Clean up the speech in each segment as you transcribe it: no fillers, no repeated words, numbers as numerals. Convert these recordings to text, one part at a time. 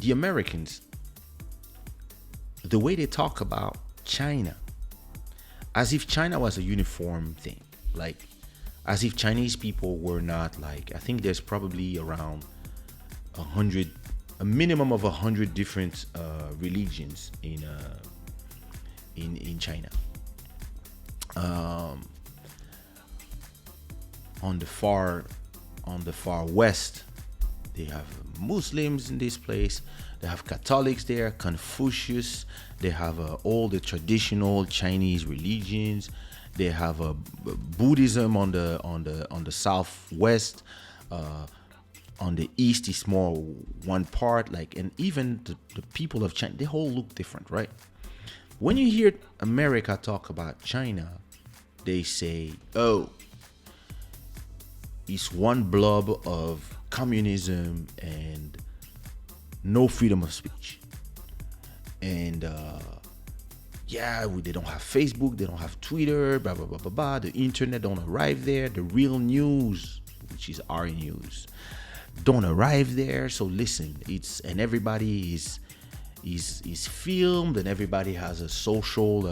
the Americans, the way they talk about China, as if China was a uniform thing, like as if Chinese people were not like, I think there's probably around 100, a minimum of 100 different religions in China. On the far west, they have Muslims in this place. They have Catholics there, Confucius. They have all the traditional Chinese religions. They have Buddhism on the southwest. On the east is more one part. Like, and even the people of China, they all look different, right? When you hear America talk about China, they say, "Oh, it's one blob of communism and no freedom of speech." And they don't have Facebook, they don't have Twitter, blah blah blah blah blah. The internet don't arrive there. The real news, which is our news, don't arrive there. So listen, and everybody is filmed, and everybody has a social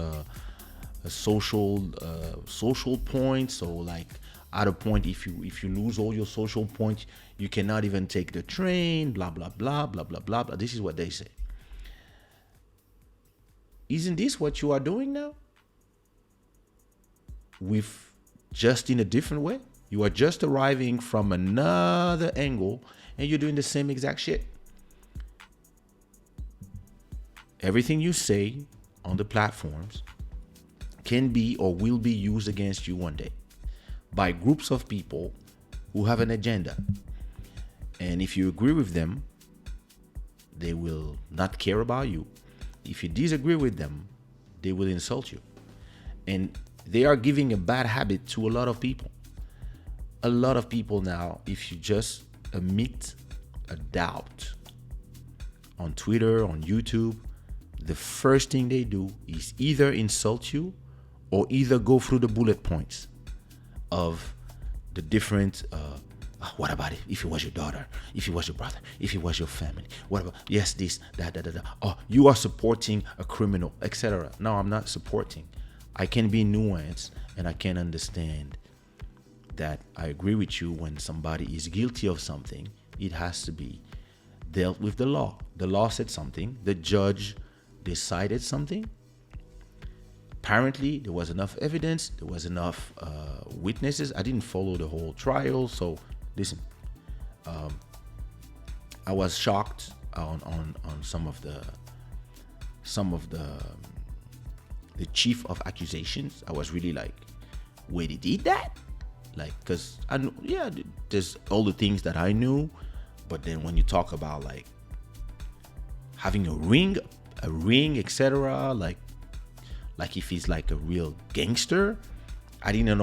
point. So like, at a point, if you lose all your social points, you cannot even take the train, blah blah blah blah blah blah blah. This is what they say. Isn't this what you are doing now? With just in a different way. You are just arriving from another angle and you're doing the same exact shit. Everything you say on the platforms can be or will be used against you one day by groups of people who have an agenda. And if you agree with them, they will not care about you. If you disagree with them, they will insult you. And they are giving a bad habit to a lot of people. A lot of people now, if you just emit a doubt on Twitter, on YouTube, the first thing they do is either insult you or either go through the bullet points of the different, what about it? If it was your daughter, if it was your brother, if it was your family, what about, yes, this, that. Oh, you are supporting a criminal, etc. No, I'm not supporting. I can be nuanced and I can understand that I agree with you. When somebody is guilty of something, it has to be dealt with the law. The law said something. The judge decided something. Apparently, there was enough evidence. There was enough witnesses. I didn't follow the whole trial, so listen. I was shocked on some of the chief of accusations. I was really like, wait, he did that? Like, because there's all the things that I knew, but then when you talk about like having a ring, etc., like if he's like a real gangster, I didn't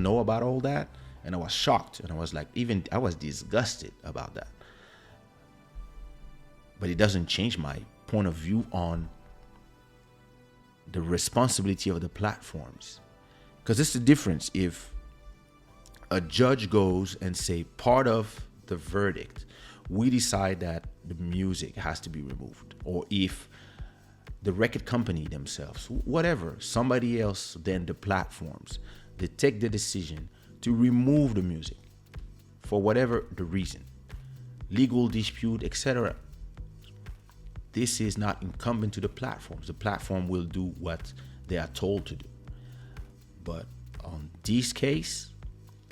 know about all that, and I was shocked, and I was like, I was disgusted about that. But it doesn't change my point of view on the responsibility of the platforms, because it's the difference if a judge goes and say, part of the verdict, we decide that the music has to be removed, or if the record company themselves, whatever, somebody else, then the platforms, they take the decision to remove the music for whatever the reason, legal dispute, etc. This is not incumbent to the platforms. The platform will do what they are told to do. But on this case,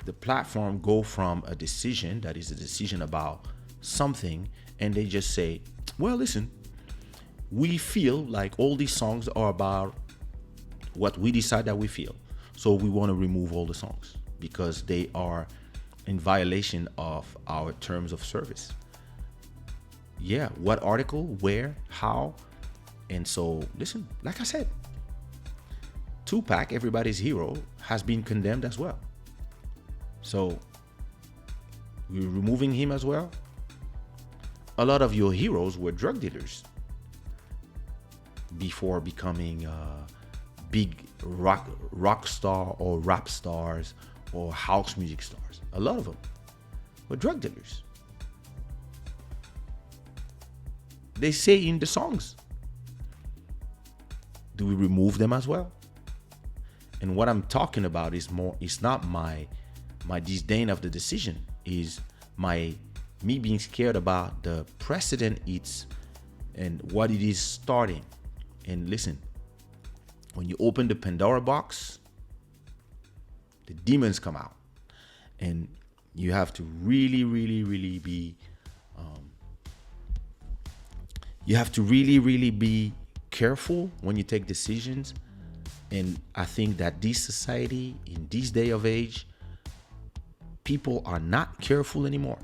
the platform go from a decision that is a decision about something, and they just say, well, listen, we feel like all these songs are about what we decide that we feel. So we want to remove all the songs because they are in violation of our terms of service. Yeah, what article, where, how? And so, listen, like I said, Tupac, everybody's hero, has been condemned as well. So we're removing him as well. A lot of your heroes were drug dealers before becoming big rock star or rap stars or house music stars. A lot of them were drug dealers. they say in the songs. Do we remove them as well? And what I'm talking about is more, it's not my disdain of the decision, is me being scared about the precedent it's and what it is starting. And listen, when you open the Pandora box, the demons come out. And you have to really, really, really be you have to really, really be careful when you take decisions. And I think that this society, in this day of age, people are not careful anymore.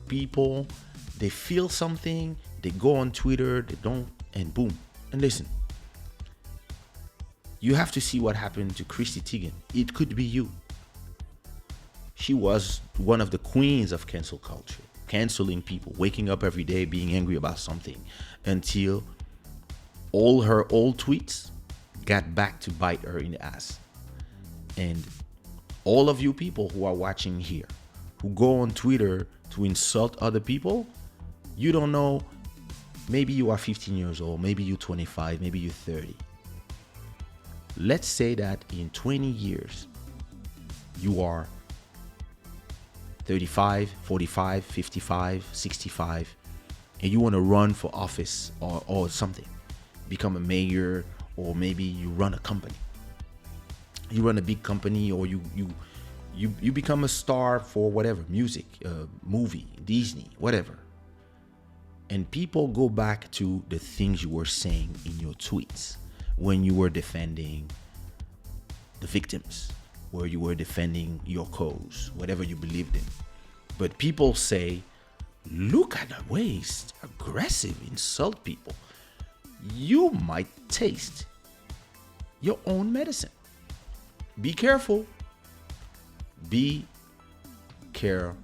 People, they feel something, they go on Twitter, they don't, and boom. And listen, you have to see what happened to Chrissy Teigen. It could be you. She was one of the queens of cancel culture, canceling people, waking up every day being angry about something, until all her old tweets got back to bite her in the ass. And all of you people who are watching here, who go on Twitter to insult other people, you don't know, maybe you are 15 years old, maybe you're 25, maybe you're 30. Let's say that in 20 years, you are 35, 45, 55, 65, and you want to run for office or something, become a mayor, or maybe you run a company. You run a big company, or you become a star for whatever, music, movie, Disney, whatever. And people go back to the things you were saying in your tweets when you were defending the victims, where you were defending your cause, whatever you believed in. But people say, look at the way he's aggressive, insult people. You might taste your own medicine. Be careful. Be careful.